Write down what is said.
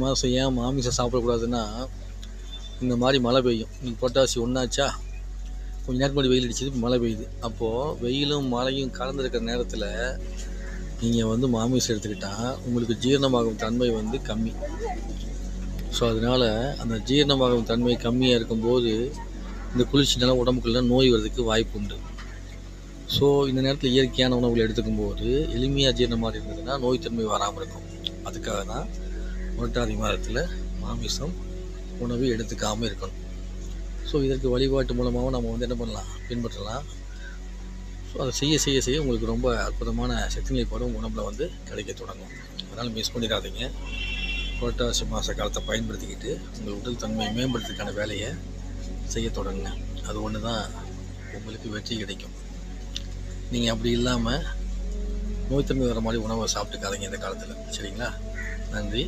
மாதம் ஏன் மாமிசம் சாப்பிடக்கூடாதுன்னா, இந்த மாதிரி மழை பெய்யும். இன்னைக்கு புரட்டாசி ஒன்றாச்சா, கொஞ்ச நேரத்துக்கு முன்னாடி வெயில் அடிச்சது, இப்போ மழை பெய்யுது. அப்போது வெயிலும் மழையும் கலந்துருக்கிற நேரத்தில் நீங்கள் வந்து மாமிசம் எடுத்துக்கிட்டால் உங்களுக்கு ஜீரணமாகும் தன்மை வந்து கம்மி. ஸோ அதனால் அந்த ஜீரணமாகும் தன்மை கம்மியாக இருக்கும்போது இந்த குளிர்ச்சினால உடம்புக்குள்ள நோய் வர்றதுக்கு வாய்ப்பு உண்டு. ஸோ இந்த நேரத்தில் இயற்கையான உணவுகளை எடுத்துக்கும் போது எளிமையாக ஜீரணமாக இருந்ததுன்னா நோய் தன்மை வராமல் இருக்கும். அதுக்காக தான் புரட்டாதி மாதத்தில் மாமிசம் உணவு எடுத்துக்காமல் இருக்கணும். ஸோ இதற்கு வழிபாட்டு மூலமாகவும் நம்ம வந்து என்ன பண்ணலாம், பின்பற்றலாம். ஸோ அதை செய்ய செய்ய செய்ய உங்களுக்கு ரொம்ப அற்புதமான சக்திநிலை படம் உடம்புல வந்து கிடைக்க தொடங்கும். அதனால் மிஸ் பண்ணிடாதீங்க. புரட்டாசி மாத காலத்தை பயன்படுத்திக்கிட்டு உங்கள் உடல் தன்மையை மேம்படுத்துறதுக்கான வேலையை செய்ய தொடங்குங்க. அது ஒன்று தான் உங்களுக்கு வெற்றி கிடைக்கும். நீங்கள் அப்படி இல்லாமல் நோய் தன்மை வர மாதிரி உணவை சாப்பிட்டுக்காதீங்க இந்த காலத்தில். சரிங்களா? நன்றி.